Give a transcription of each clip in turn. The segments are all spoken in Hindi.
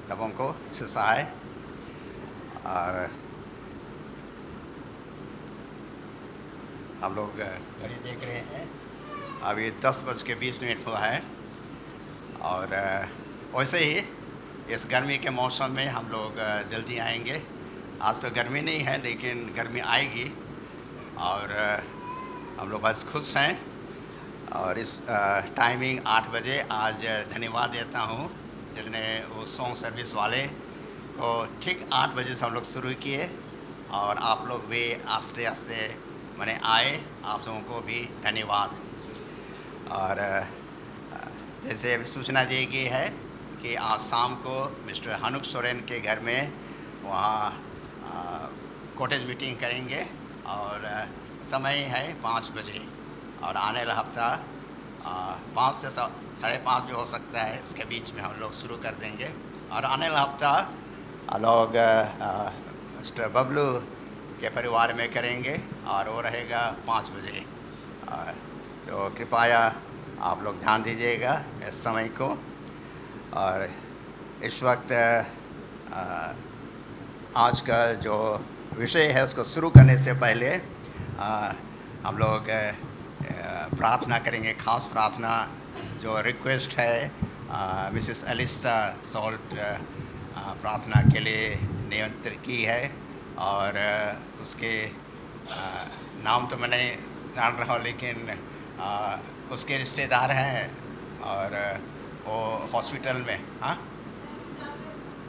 सबों को सुसाए। और हम लोग घड़ी देख रहे हैं, अभी 10:20 हुआ है। और वैसे ही इस गर्मी के मौसम में हम लोग जल्दी आएंगे। आज तो गर्मी नहीं है, लेकिन गर्मी आएगी और हम लोग बस खुश हैं। और इस टाइमिंग 8 बजे आज धन्यवाद देता हूँ जितने वो सॉन्ग सर्विस वाले को ठीक 8 बजे से हम लोग शुरू किए, और आप लोग भी आस्ते आस्ते मैंने आए, आप सबों को भी धन्यवाद। और जैसे अभी सूचना दी गई है कि आज शाम को मिस्टर हनुक सोरेन के घर में वहाँ कॉटेज मीटिंग करेंगे, और समय है 5 बजे, और आने वाला हफ्ता 5 से 5:30 भी हो सकता है, उसके बीच में हम लोग शुरू कर देंगे। और आने वाला हफ्ता लोग मिस्टर बबलू के परिवार में करेंगे, और वो रहेगा 5 बजे। तो कृपया आप लोग ध्यान दीजिएगा इस समय को। और इस वक्त आज का जो विषय है उसको शुरू करने से पहले हम लोग प्रार्थना करेंगे। खास प्रार्थना जो रिक्वेस्ट है मिसेस एलिस्टा सॉल्ट प्रार्थना के लिए नियंत्रित की है, और उसके नाम तो मैं नहीं जान रहा हूँ, लेकिन उसके रिश्तेदार हैं, और वो हॉस्पिटल में। हाँ,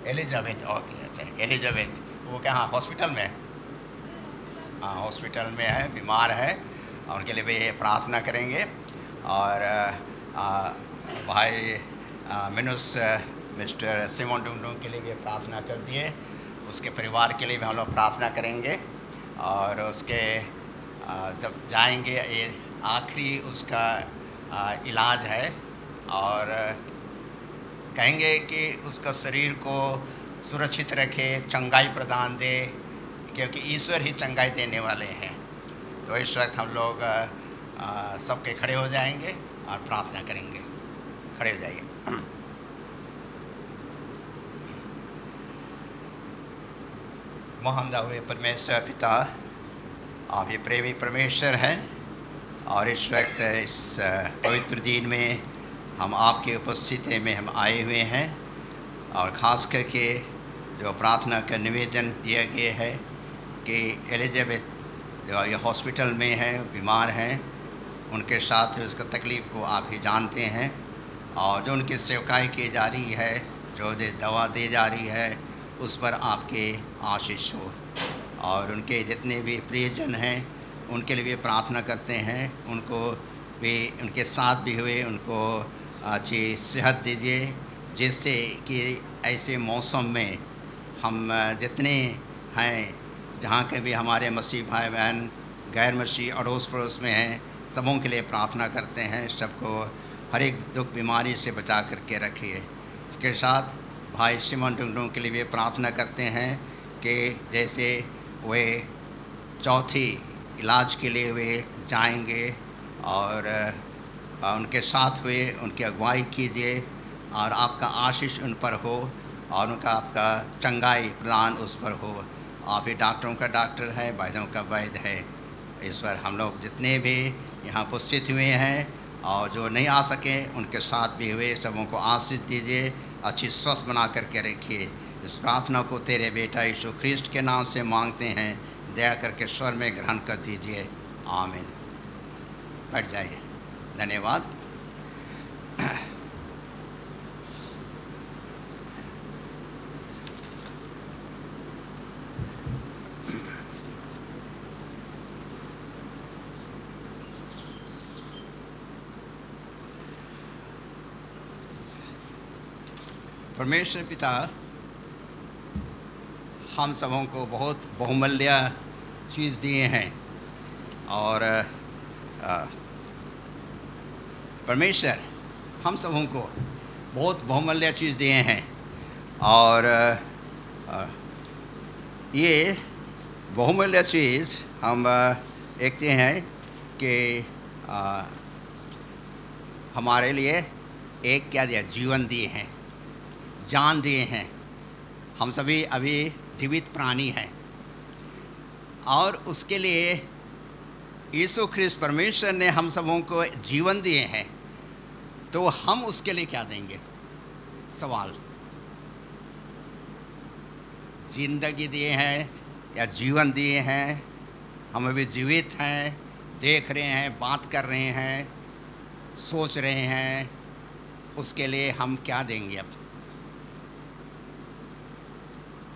एलिजाबेथ। ओके, अच्छा, एलिजाबेथ वो कहाँ हॉस्पिटल में? हाँ, हॉस्पिटल में है, बीमार है, और उनके लिए भी प्रार्थना करेंगे। और भाई मिनुस मिस्टर सिमोन डुंगडुंग के लिए भी प्रार्थना कर दिए, उसके परिवार के लिए भी हम लोग प्रार्थना करेंगे। और उसके जब जाएंगे, ये आखिरी उसका इलाज है, और कहेंगे कि उसका शरीर को सुरक्षित रखे, चंगाई प्रदान दे, क्योंकि ईश्वर ही चंगाई देने वाले हैं। तो इस वक्त हम लोग सबके खड़े हो जाएंगे और प्रार्थना करेंगे। खड़े हो जाइए। महान हुए परमेश्वर पिता, आप ये प्रेमी परमेश्वर हैं, और इस वक्त इस पवित्र दिन में हम आपकी उपस्थिति में हम आए हुए हैं। और ख़ास करके जो प्रार्थना का निवेदन दिया गया है कि एलिजाबेथ जो ये हॉस्पिटल में है, बीमार हैं, उनके साथ उसका तकलीफ़ को आप ही जानते हैं, और जो उनकी सेवकाई की जा रही है, जो दवा दी जा रही है, उस पर आपके आशीष हो। और उनके जितने भी प्रियजन हैं उनके लिए भी प्रार्थना करते हैं, उनको भी उनके साथ भी हुए, उनको अच्छी सेहत दीजिए, जिससे कि ऐसे मौसम में हम जितने हैं, जहाँ के भी हमारे मसीह भाई बहन गैर मसीह अड़ोस पड़ोस में हैं, सबों के लिए प्रार्थना करते हैं, सबको हर एक दुख बीमारी से बचा करके रखिए। इसके साथ भाई सिमोन डुंगडुंग के लिए भी प्रार्थना करते हैं कि जैसे वे चौथी इलाज के लिए वे जाएंगे, और उनके साथ हुए, उनकी अगुवाई कीजिए, और आपका आशीष उन पर हो, और उनका आपका चंगाई प्रदान उस पर हो। आप ही डॉक्टरों का डॉक्टर है, वैद्यों का वैद्य है। ईश्वर, हम लोग जितने भी यहाँ उपस्थित हुए हैं और जो नहीं आ सके, उनके साथ भी हुए, सबों को आशीष दीजिए, अच्छी स्वस्थ बना करके रखिए। इस प्रार्थना को तेरे बेटा यीशु ख्रिस्ट के नाम से मांगते हैं, दया करके स्वर में ग्रहण कर दीजिए। आमीन। बैठ जाइए। धन्यवाद। परमेश्वर पिता, हम सबों को बहुत बहुमूल्य चीज़ दिए हैं, और परमेश्वर हम सबों को बहुत बहुमूल्य चीज़ दिए हैं, और ये बहुमूल्य चीज़ हम देखते हैं कि हमारे लिए एक क्या दिया, जीवन दिए हैं, जान दिए हैं, हम सभी अभी जीवित प्राणी हैं और उसके लिए यीशु ख्रिस्त परमेश्वर ने हम सबों को जीवन दिए हैं, तो हम उसके लिए क्या देंगे? सवाल। जिंदगी दिए हैं या जीवन दिए हैं, हम अभी जीवित हैं, देख रहे हैं, बात कर रहे हैं, सोच रहे हैं, उसके लिए हम क्या देंगे? अब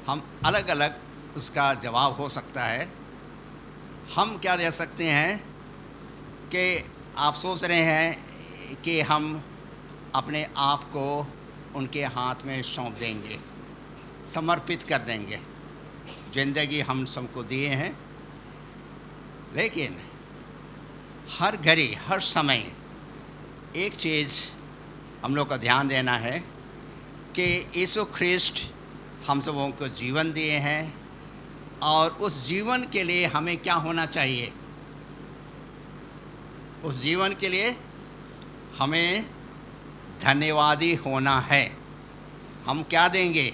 हम अलग अलग उसका जवाब हो सकता है। हम क्या दे सकते हैं कि आप सोच रहे हैं कि हम अपने आप को उनके हाथ में सौंप देंगे, समर्पित कर देंगे। ज़िंदगी हम सबको दिए हैं, लेकिन हर घड़ी हर समय एक चीज़ हम लोग को ध्यान देना है कि यीशु ख्रिस्ट हम सबों को जीवन दिए हैं और उस जीवन के लिए हमें क्या होना चाहिए? उस जीवन के लिए हमें धन्यवादी होना है। हम क्या देंगे?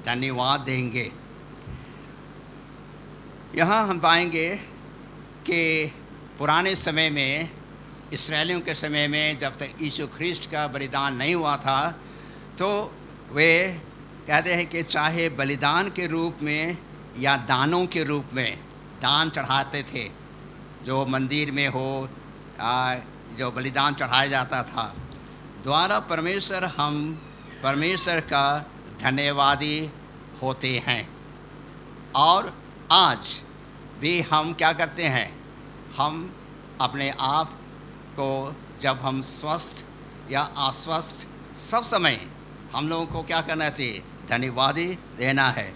धन्यवाद देंगे। यहाँ हम पाएंगे कि पुराने समय में, इस्राएलियों के समय में, जब तक यीशु ख्रिस्ट का बलिदान नहीं हुआ था, तो वे कहते हैं कि चाहे बलिदान के रूप में या दानों के रूप में दान चढ़ाते थे, जो मंदिर में हो, जो बलिदान चढ़ाया जाता था, द्वारा हम परमेश्वर का धन्यवादी होते हैं। और आज भी हम क्या करते हैं? हम अपने आप को, जब हम स्वस्थ या अस्वस्थ, सब समय हम लोगों को क्या करना चाहिए? धन्यवादी देना है।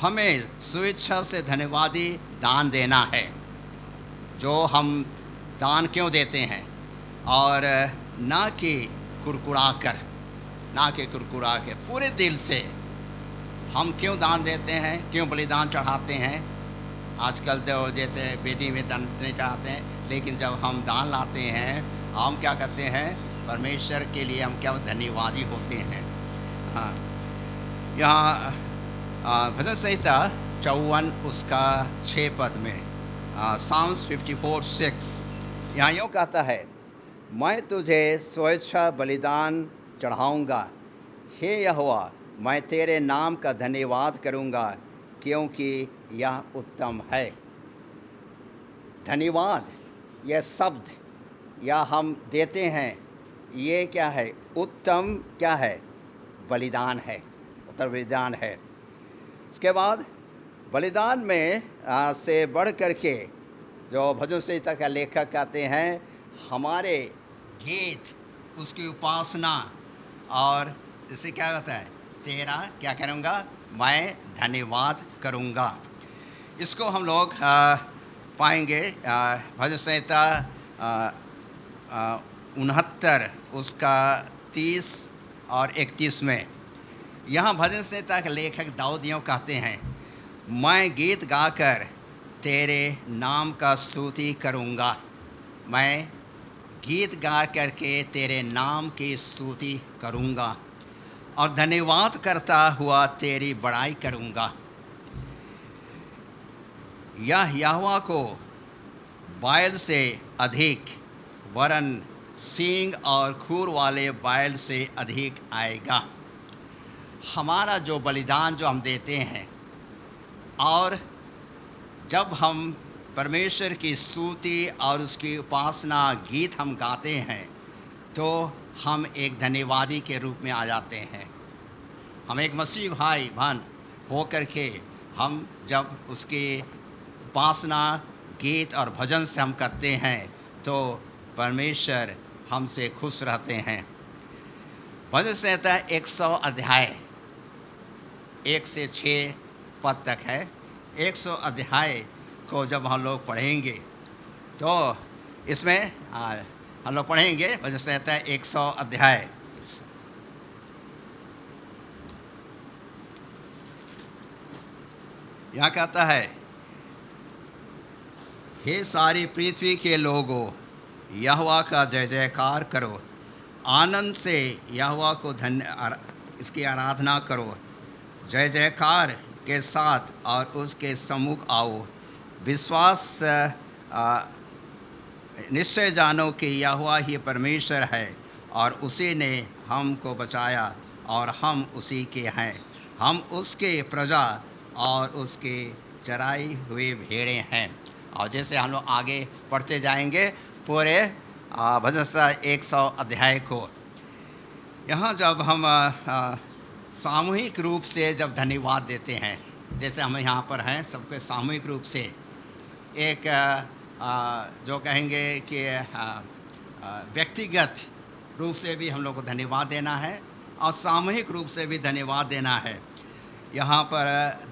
हमें स्वेच्छा से धन्यवादी दान देना है। जो हम दान क्यों देते हैं? और ना कि कुरकुरा कर, पूरे दिल से हम क्यों दान देते हैं? क्यों बलिदान चढ़ाते हैं? आजकल तो जैसे वेदी में दान नहीं चढ़ाते हैं, लेकिन जब हम दान लाते हैं, हम क्या करते हैं? परमेश्वर के लिए हम क्या धन्यवादी होते हैं। हाँ, यहाँ भजन संहिता 54 उसका 6 पद में, साउंड्स 54:6, यहाँ यूँ कहता है, मैं तुझे स्वेच्छा बलिदान चढ़ाऊँगा, हे यहोवा, मैं तेरे नाम का धन्यवाद करूँगा, क्योंकि यह उत्तम है। धन्यवाद, यह शब्द या हम देते हैं, ये क्या है? उत्तम क्या है? बलिदान है, उत्तम बलिदान है। उसके बाद बलिदान में से बढ़ कर के जो भजन संहिता का लेखक कहते हैं, हमारे गीत, उसकी उपासना, और इसे क्या कहता है? तेरा क्या करूँगा? मैं धन्यवाद करूँगा। इसको हम लोग पाएंगे भजन संहिता 69 उसका 30 और 31 में। यहाँ भजन संहिता के लेखक दाऊद यूँ कहते हैं, मैं गीत गाकर तेरे नाम का स्तुति करूँगा। मैं गीत गा करके तेरे नाम की स्तुति करूँगा और धन्यवाद करता हुआ तेरी बड़ाई करूँगा। यह यहोवा को बैल से अधिक, वरन सींग और खूर वाले बैल से अधिक आएगा। हमारा जो बलिदान जो हम देते हैं, और जब हम परमेश्वर की स्तुति और उसकी उपासना गीत हम गाते हैं, तो हम एक धन्यवादी के रूप में आ जाते हैं। हम एक मसीह भाई बहन हो कर के हम जब उसकी उपासना गीत और भजन से हम करते हैं, तो परमेश्वर हमसे खुश रहते हैं। भजन संहिता 100 अध्याय 1 से 6 पद तक है। 100 अध्याय को जब हम लोग पढ़ेंगे, तो इसमें हम लोग पढ़ेंगे भजन संहिता 100 अध्याय। यहाँ कहता है, हे सारी पृथ्वी के लोगों, यहोवा का जय जयकार करो, आनंद से यहोवा को इसकी आराधना करो, जय जयकार के साथ और उसके सम्मुख आओ। विश्वास निश्चय जानो कि यहोवा ही परमेश्वर है और उसी ने हमको बचाया और हम उसी के हैं। हम उसके प्रजा और उसके चराई हुए भेड़ें हैं। और जैसे हम लोग आगे पढ़ते जाएंगे पूरे भजन संहिता 100 अध्याय को, यहाँ जब हम सामूहिक रूप से जब धन्यवाद देते हैं, जैसे हम यहाँ पर हैं सबके सामूहिक रूप से एक जो कहेंगे कि व्यक्तिगत रूप से भी हम लोग को धन्यवाद देना है और सामूहिक रूप से भी धन्यवाद देना है। यहाँ पर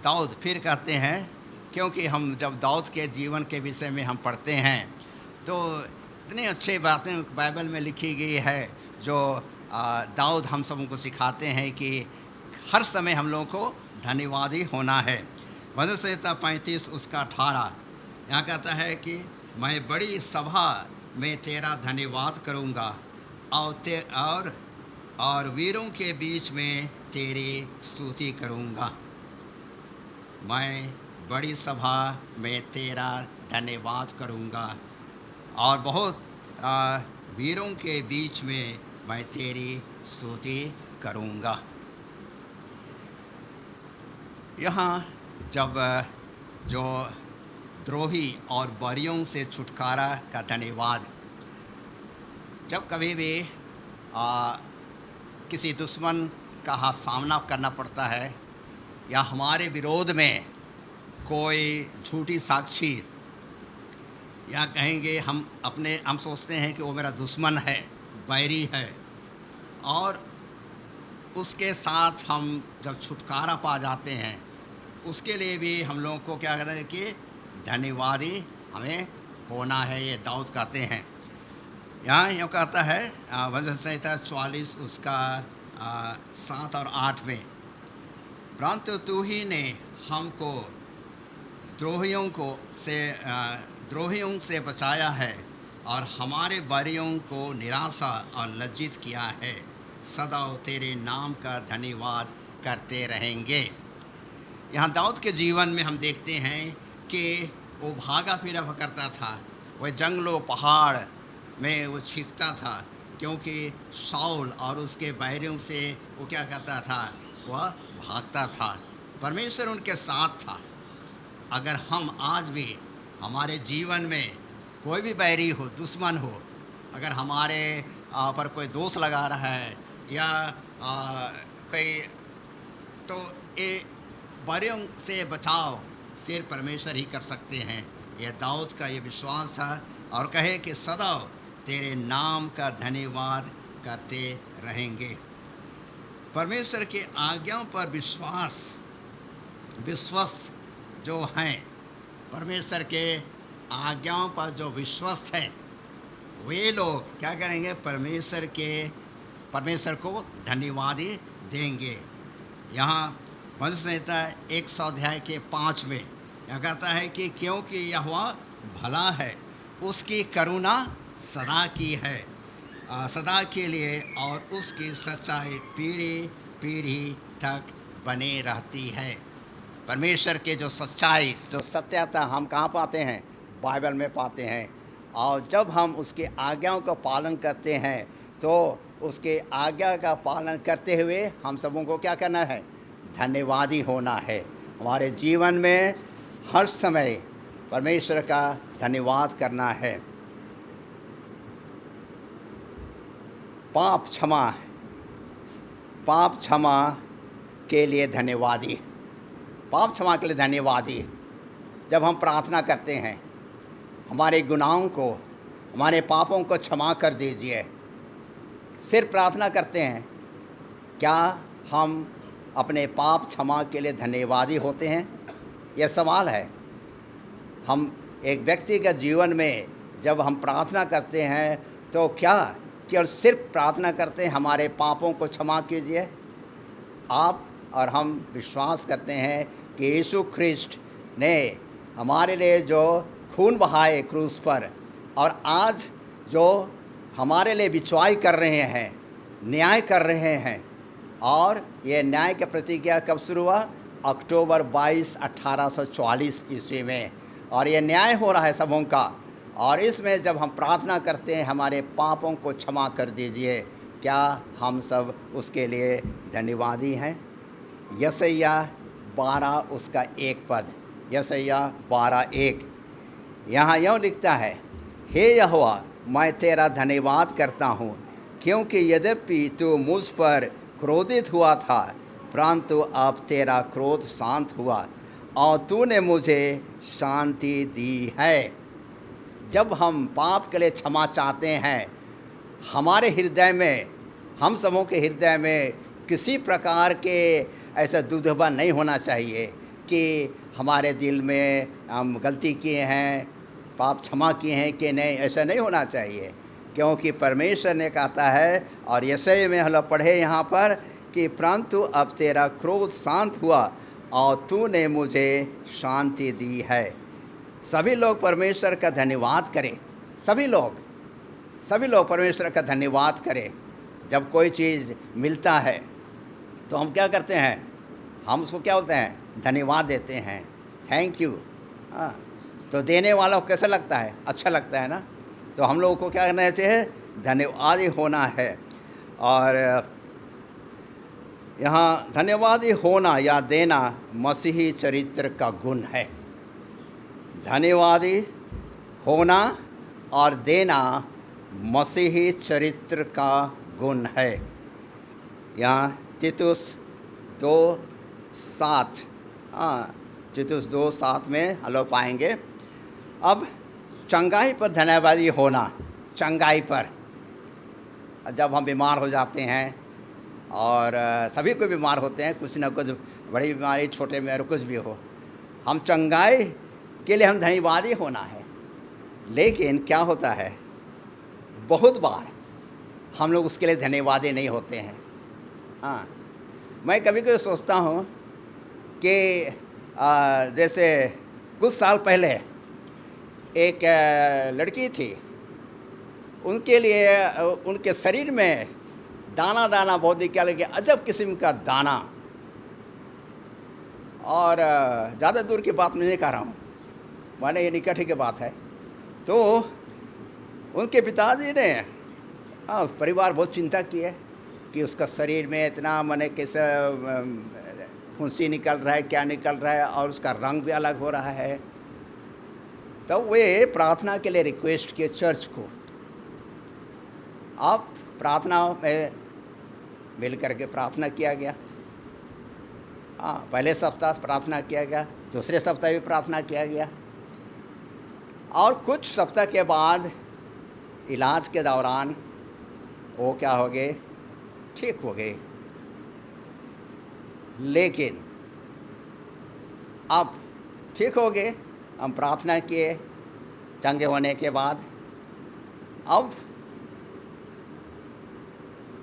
दाऊद फिर कहते हैं, क्योंकि हम जब दाऊद के जीवन के विषय में हम पढ़ते हैं तो इतनी अच्छी बातें बाइबल में लिखी गई है जो दाऊद हम सबों को सिखाते हैं कि हर समय हम लोगों को धन्यवादी होना है। भजन संहिता 35 उसका 18 यहाँ कहता है कि मैं बड़ी सभा में तेरा धन्यवाद करूँगा और वीरों के बीच में तेरी स्तुति करूँगा। मैं बड़ी सभा में तेरा धन्यवाद करूँगा और बहुत वीरों के बीच में मैं तेरी स्तुति करूँगा। यहाँ जब जो द्रोही और बरियों से छुटकारा का धन्यवाद, जब कभी भी किसी दुश्मन का सामना करना पड़ता है या हमारे विरोध में कोई झूठी साक्षी या कहेंगे हम सोचते हैं कि वो मेरा दुश्मन है, बैरी है, और उसके साथ हम जब छुटकारा पा जाते हैं उसके लिए भी हम लोगों को क्या कहते हैं कि धन्यवादी हमें होना है। ये दाऊद कहते हैं। यहाँ यूँ कहता है भजन संहिता 44 उसका 7 और 8 में, परंतु तू ही ने हमको द्रोहियों से बचाया है और हमारे बैरियों को निराशा और लज्जित किया है। सदा तेरे नाम का धन्यवाद करते रहेंगे। यहाँ दाऊद के जीवन में हम देखते हैं कि वो भागा फिरा करता था, वह जंगलों पहाड़ में वो छिपता था, क्योंकि शाऊल और उसके बैरियों से वो क्या करता था, वह भागता था। परमेश्वर उनके साथ था। अगर हम आज भी हमारे जीवन में कोई भी बैरी हो, दुश्मन हो, अगर हमारे पर कोई दोष लगा रहा है या कोई, तो ये बैरियों से बचाव सिर्फ परमेश्वर ही कर सकते हैं। यह दाऊद का ये विश्वास था और कहे कि सदा तेरे नाम का धन्यवाद करते रहेंगे। परमेश्वर के आज्ञाओं पर विश्वस्त जो हैं, परमेश्वर के आज्ञाओं पर जो विश्वस्त हैं, वे लोग क्या करेंगे, परमेश्वर को धन्यवाद देंगे। यहाँ भजन संहिता 100 अध्याय के 5 में यह कहता है कि क्योंकि यहोवा भला है, उसकी करुणा सदा की है, सदा के लिए, और उसकी सच्चाई पीढ़ी पीढ़ी तक बनी रहती है। परमेश्वर के जो सच्चाई, जो सत्यता हम कहाँ पाते हैं, बाइबल में पाते हैं। और जब हम उसके आज्ञाओं का पालन करते हैं तो उसके आज्ञा का पालन करते हुए हम सबों को क्या करना है, धन्यवादी होना है। हमारे जीवन में हर समय परमेश्वर का धन्यवाद करना है। पाप क्षमा के लिए धन्यवादी, पाप क्षमा के लिए धन्यवादी। जब हम प्रार्थना करते हैं, हमारे गुनाहों को, हमारे पापों को क्षमा कर दीजिए, सिर्फ प्रार्थना करते हैं, क्या हम अपने पाप क्षमा के लिए धन्यवादी होते हैं? यह सवाल है। हम एक व्यक्तिगत जीवन में जब हम प्रार्थना करते हैं तो क्या केवल सिर्फ प्रार्थना करते हैं, हमारे पापों को क्षमा कीजिए? आप और हम विश्वास करते हैं कि यीशु ख्रिस्ट ने हमारे लिए जो खून बहाए क्रूस पर, और आज जो हमारे लिए बिचवाई कर रहे हैं, न्याय कर रहे हैं, और ये न्याय का प्रतिज्ञा कब शुरू हुआ? अक्टूबर 22, 1844 ईस्वी में। और ये न्याय हो रहा है सबों का। और इसमें जब हम प्रार्थना करते हैं, हमारे पापों को क्षमा कर दीजिए, क्या हम सब उसके लिए धन्यवादी हैं? यशायाह 12 उसका 1 पद, यशायाह 12:1 यहाँ यूँ लिखता है, हे यहोवा, मैं तेरा धन्यवाद करता हूँ, क्योंकि यद्यपि तू मुझ पर क्रोधित हुआ था, परंतु अब तेरा क्रोध शांत हुआ और तूने मुझे शांति दी है। जब हम पाप के लिए क्षमा चाहते हैं, हमारे हृदय में, हम सबों के हृदय में किसी प्रकार के ऐसा दुधबा नहीं होना चाहिए कि हमारे दिल में हम गलती किए हैं, पाप क्षमा किए हैं कि नहीं, ऐसा नहीं होना चाहिए। क्योंकि परमेश्वर ने कहा है, और यशायाह में हम लोग पढ़े यहाँ पर कि परंतु अब तेरा क्रोध शांत हुआ और तूने मुझे शांति दी है। सभी लोग परमेश्वर का धन्यवाद करें, सभी लोग परमेश्वर का धन्यवाद करें। जब कोई चीज़ मिलता है तो हम क्या करते हैं? हम उसको क्या बोलते हैं? धन्यवाद देते हैं, थैंक यू। हाँ, तो देने वाला को कैसा लगता है? अच्छा लगता है ना। तो हम लोगों को क्या करना चाहिए? धन्यवादी होना है। और यहाँ धन्यवादी होना या देना मसीही चरित्र का गुण है। धन्यवादी होना और देना मसीही चरित्र का गुण है। यहाँ तीतुस 2:7, तीतुस 2:7 में हम लोग पाएंगे। अब चंगाई पर धन्यवादी होना, चंगाई पर जब हम बीमार हो जाते हैं, और सभी को बीमार होते हैं, कुछ ना कुछ, बड़ी बीमारी, छोटे में कुछ भी हो, हम चंगाई के लिए हम धन्यवादी होना है। लेकिन क्या होता है, बहुत बार हम लोग उसके लिए धन्यवादी नहीं होते हैं। हाँ, मैं कभी कभी सोचता हूँ कि जैसे कुछ साल पहले एक लड़की थी, उनके लिए उनके शरीर में दाना बहुत निकल गया, अजब किस्म का दाना। और ज़्यादा दूर की बात मैं नहीं कर रहा हूँ, माने ये निकट ही की बात है। तो उनके पिताजी ने, परिवार बहुत चिंता की है कि उसका शरीर में इतना, माने कैसे फुंसी निकल रहा है, क्या निकल रहा है, और उसका रंग भी अलग हो रहा है। तो वे प्रार्थना के लिए रिक्वेस्ट किए चर्च को। आप प्रार्थना में मिल करके प्रार्थना किया गया। पहले सप्ताह प्रार्थना किया गया, दूसरे सप्ताह भी प्रार्थना किया गया, और कुछ सप्ताह के बाद इलाज के दौरान वो क्या हो गए? ठीक हो गए। लेकिन अब ठीक हो गए, हम प्रार्थना किए चंगे होने के बाद। अब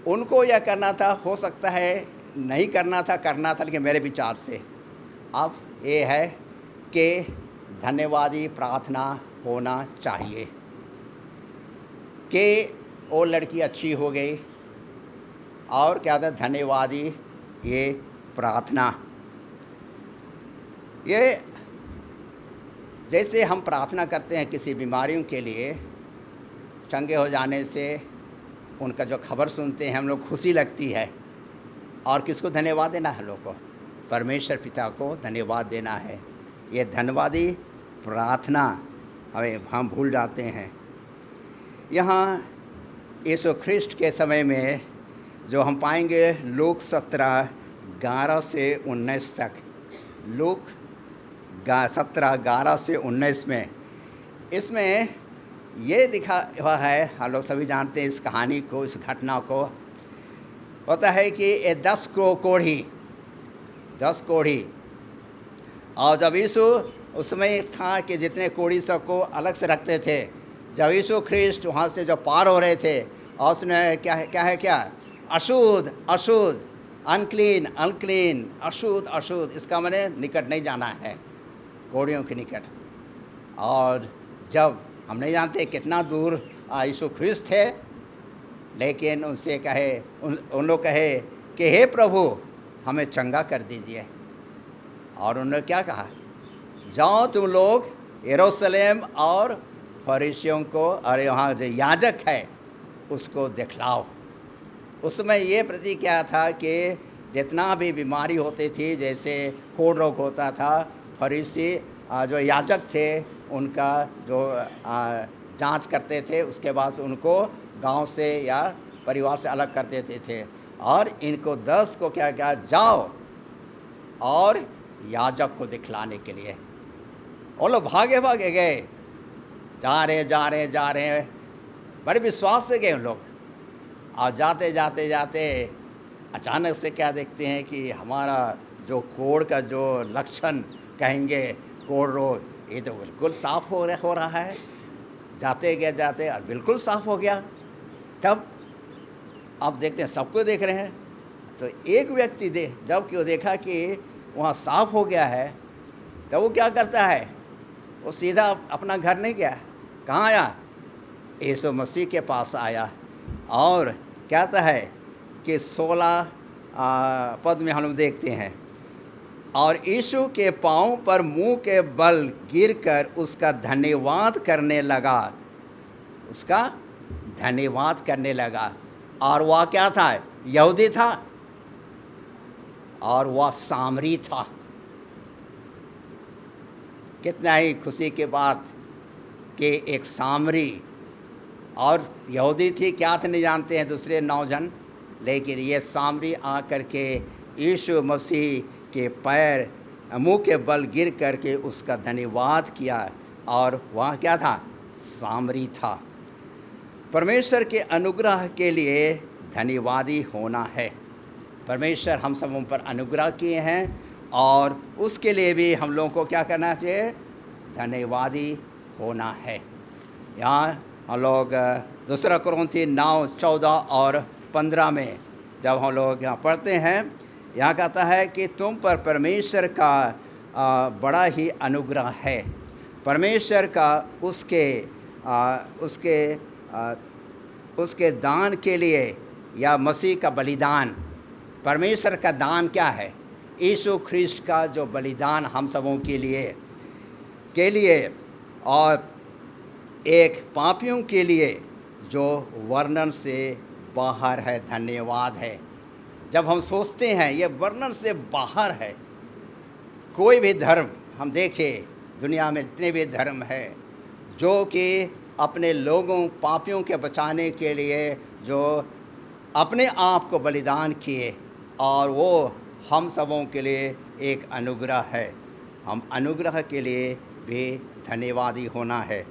उनको यह करना था, हो सकता है नहीं करना था, करना था, लेकिन मेरे विचार से अब ये है कि धन्यवादी प्रार्थना होना चाहिए कि वो लड़की अच्छी हो गई, और क्या था? धन्यवादी ये प्रार्थना। ये जैसे हम प्रार्थना करते हैं किसी बीमारियों के लिए, चंगे हो जाने से उनका जो खबर सुनते हैं हम लोग, खुशी लगती है। और किसको धन्यवाद देना है? लोग को, परमेश्वर पिता को धन्यवाद देना है। ये धन्यवादी प्रार्थना हम भूल जाते हैं। यहाँ यीशु ख्रिस्ट के समय में जो हम पाएंगे, लूक 17:11 से 19 तक, लूक 17:11 से 19 में, इसमें ये दिखा हुआ है, हम लोग सभी जानते हैं इस कहानी को, इस घटना को। होता है कि ये 10 कोढ़ी, और जब यीशु उस समय था कि जितने कोढ़ी सबको अलग से रखते थे, जब यीशु ख्रिस्ट वहाँ से जो पार हो रहे थे, और उसने क्या अशुद्ध, अनक्लीन, अशुद्ध, इसका मैंने निकट नहीं जाना है, कोढ़ियों के निकट। और जब हम नहीं जानते कितना दूर यीशु ख्रिस्त थे, लेकिन उनसे कहे, उन लोग कहे कि हे प्रभु हमें चंगा कर दीजिए। और उन्होंने क्या कहा, जाओ तुम लोग यरूशलेम और फरीसियों को और वहाँ जो याजक है उसको दिखलाओ। उसमें ये प्रतिज्ञा था कि जितना भी बीमारी होती थी, जैसे कोढ़ रोग होता था, फरीसी जो याजक थे उनका जो जांच करते थे, उसके बाद उनको गांव से या परिवार से अलग कर देते थे। और इनको 10 को क्या क्या, जाओ और याजक को दिखलाने के लिए। वो लोग भागे भागे गए, जा रहे, बड़े विश्वास से गए उन लोग। और जाते जाते जाते अचानक से क्या देखते हैं कि हमारा जो कोढ़ का जो लक्षण कहेंगे, कोढ़ रोग, ये तो बिल्कुल साफ़ हो रहा है। जाते और बिल्कुल साफ़ हो गया। तब आप देखते हैं, सबको देख रहे हैं। तो एक व्यक्ति जब वो देखा कि वहाँ साफ़ हो गया है, तो वो क्या करता है, वो सीधा अपना घर नहीं गया। कहाँ आया? यीशु मसीह के पास आया। और कहता है कि 16 पद में हम लोग देखते हैं, और यीशु के पाँव पर मुंह के बल गिरकर उसका धन्यवाद करने लगा। और वह क्या था? यहूदी था और वह सामरी था। कितना ही खुशी की बात कि एक सामरी और यहूदी थी, क्या थे नहीं जानते हैं दूसरे 9 जन, लेकिन ये सामरी आकर के यीशु मसीह के पैर मुंह के बल गिर करके उसका धन्यवाद किया। और वह क्या था? सामरी था। परमेश्वर के अनुग्रह के लिए धन्यवादी होना है। परमेश्वर हम सबों पर अनुग्रह किए हैं और उसके लिए भी हम लोगों को क्या करना चाहिए? धन्यवादी होना है। यहाँ हम लोग 2 कुरिन्थी 9:14 और 15 में जब हम लोग यहाँ पढ़ते हैं, यहाँ कहता है कि तुम पर परमेश्वर का बड़ा ही अनुग्रह है। परमेश्वर का उसके दान के लिए, या मसीह का बलिदान। परमेश्वर का दान क्या है? यीशु ख्रिस्ट का जो बलिदान हम सबों के लिए और एक पापियों के लिए जो वर्णन से बाहर है। धन्यवाद है। जब हम सोचते हैं ये वर्णन से बाहर है। कोई भी धर्म हम देखें, दुनिया में जितने भी धर्म है, जो कि अपने लोगों पापियों के बचाने के लिए जो अपने आप को बलिदान किए, और वो हम सबों के लिए एक अनुग्रह है। हम अनुग्रह के लिए भी धन्यवादी होना है।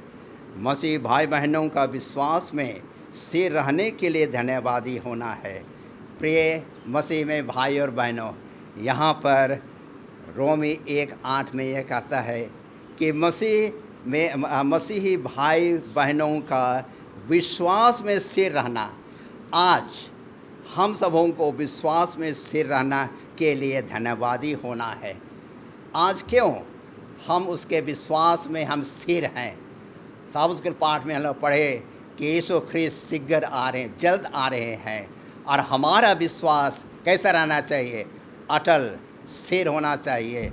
मसीह भाई बहनों का विश्वास में स्थिर रहने के लिए धन्यवादी होना है। प्रिय मसीह में भाई और बहनों, यहाँ पर रोमी 1:8 में यह कहता है कि मसीही भाई बहनों का विश्वास में स्थिर रहना। आज हम सबों को विश्वास में स्थिर रहना के लिए धन्यवादी होना है। आज क्यों हम उसके विश्वास में हम स्थिर हैं? साबुत के पाठ में हम लोग पढ़े कि यीशु ख्रिस्त शीघ्र आ रहे हैं, जल्द आ रहे हैं। और हमारा विश्वास कैसा रहना चाहिए? अटल, स्थिर होना चाहिए।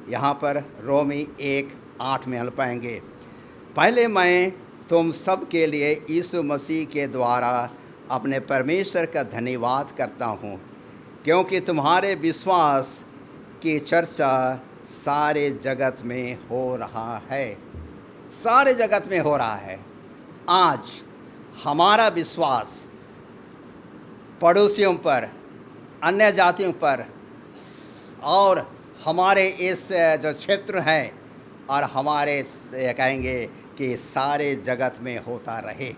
यहाँ पर रोमी 1:8 में हम पाएंगे, पहले मैं तुम सब के लिए यीशु मसीह के द्वारा अपने परमेश्वर का धन्यवाद करता हूँ, क्योंकि तुम्हारे विश्वास की चर्चा सारे जगत में हो रहा है। सारे जगत में हो रहा है। आज हमारा विश्वास पड़ोसियों पर, अन्य जातियों पर, और हमारे इस जो क्षेत्र हैं, और हमारे कहेंगे कि सारे जगत में होता रहे।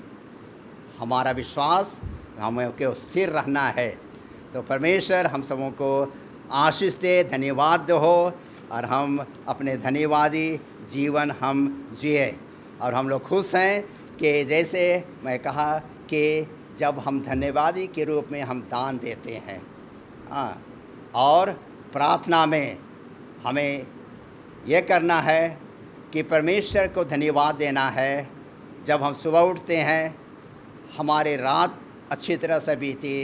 हमारा विश्वास हमें को स्थिर रहना है। तो परमेश्वर हम सबों को आशीष दे, धन्यवाद हो, और हम अपने धन्यवादी जीवन हम जिए। और हम लोग खुश हैं कि जैसे मैं कहा कि जब हम धन्यवादी के रूप में हम दान देते हैं, और प्रार्थना में हमें यह करना है कि परमेश्वर को धन्यवाद देना है। जब हम सुबह उठते हैं, हमारे रात अच्छी तरह से बीती,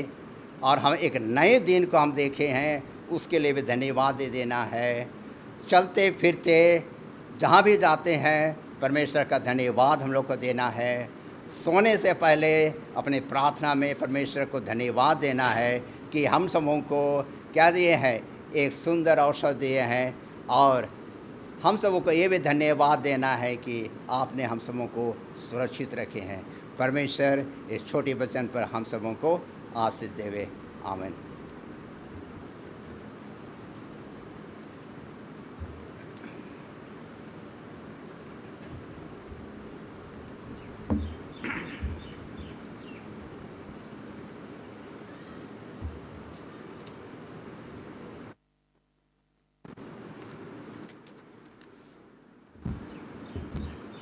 और हम एक नए दिन को हम देखे हैं, उसके लिए भी धन्यवाद दे देना है। चलते फिरते जहाँ भी जाते हैं परमेश्वर का धन्यवाद हम लोग को देना है। सोने से पहले अपनी प्रार्थना में परमेश्वर को धन्यवाद देना है कि हम सबों को क्या दिए हैं, एक सुंदर अवसर दिए हैं। और हम सबों को ये भी धन्यवाद देना है कि आपने हम सबों को सुरक्षित रखे हैं। परमेश्वर इस छोटे वचन पर हम सबों को आशीष देवे। आमीन।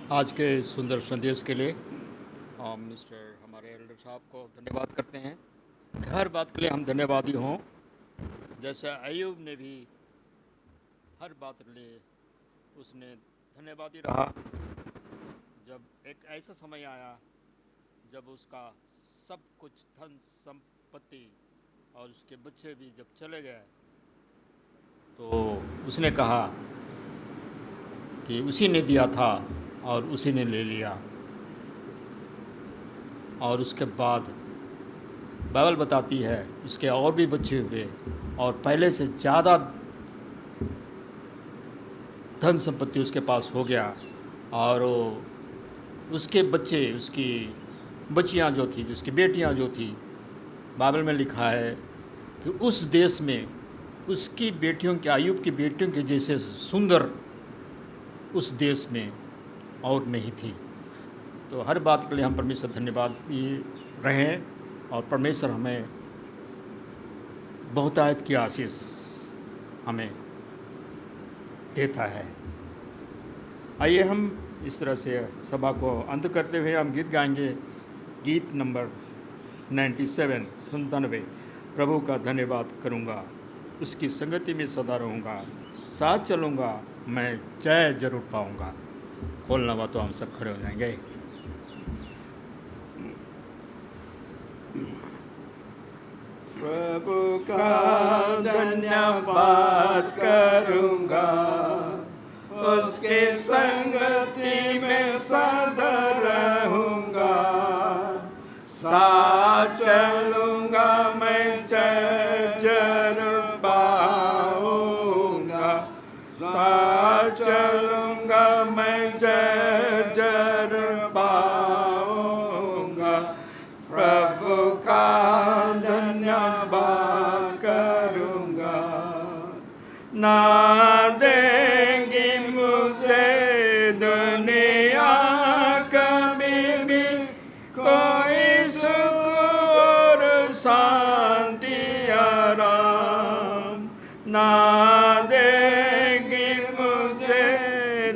आज के सुंदर संदेश के लिए हम मिस्टर हमारे एल्डर साहब को धन्यवाद करते हैं। हर बात के लिए हम धन्यवादी हों। जैसे अय्यूब ने भी हर बात के लिए उसने धन्यवादी रहा। जब एक ऐसा समय आया जब उसका सब कुछ धन संपत्ति और उसके बच्चे भी जब चले गए, तो उसने कहा कि उसी ने दिया था और उसी ने ले लिया। और उसके बाद बाइबल बताती है उसके और भी बच्चे हुए और पहले से ज़्यादा धन संपत्ति उसके पास हो गया। और उसके बच्चे, उसकी बच्चियां जो थी, उसकी बेटियां जो थी, बाइबल में लिखा है कि उस देश में उसकी बेटियों के, अय्यूब की बेटियों के जैसे सुंदर उस देश में और नहीं थी। तो हर बात के लिए हम परमेश्वर धन्यवाद रहें और परमेश्वर हमें बहुतायत की आशीष हमें देता है। आइए हम इस तरह से सभा को अंत करते हुए हम गीत गाएंगे। गीत नंबर 97 प्रभु का धन्यवाद करूंगा, उसकी संगति में सदा रहूंगा, साथ चलूंगा मैं जय जरूर पाऊंगा। खोलना हुआ तो हम सब खड़े हो जाएंगे। प्रभु का धन्यवाद करूंगा, उसके संगति में सदा रहूंगा, साथ चलूंगा मैं जय जरूर पाऊंगा, साथ चलूंगा मैं जय जरूर पाऊंगा। प्रभु का धन्यवाद करूंगा, ना देंगी मुझे दुनिया कभी भी कोई सुख और शांति आराम, ना देंगी मुझे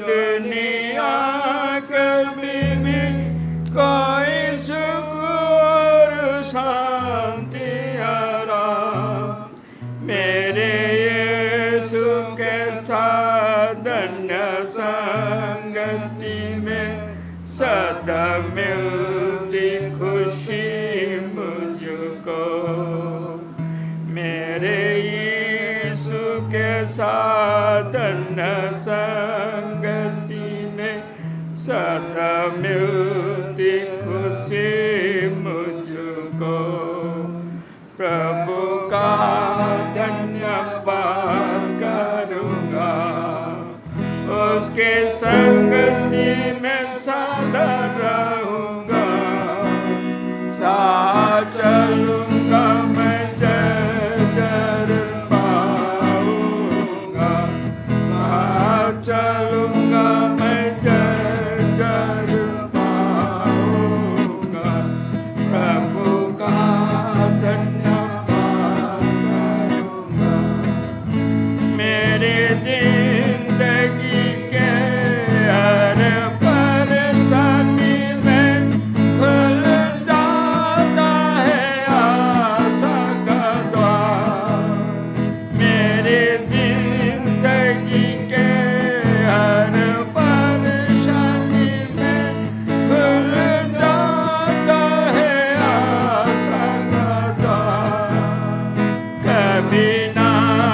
दुनिया कभी भी कोई सुख और शांति आराम। मेरे यीशु के साथ धन्य संगति में सदा मिलती खुशी मुझको। मेरे यीशु के साथ धन्य संगति में सदा मिलती खुशी मुझको। प्रभु का धन्यवाद करूंगा, उसके संग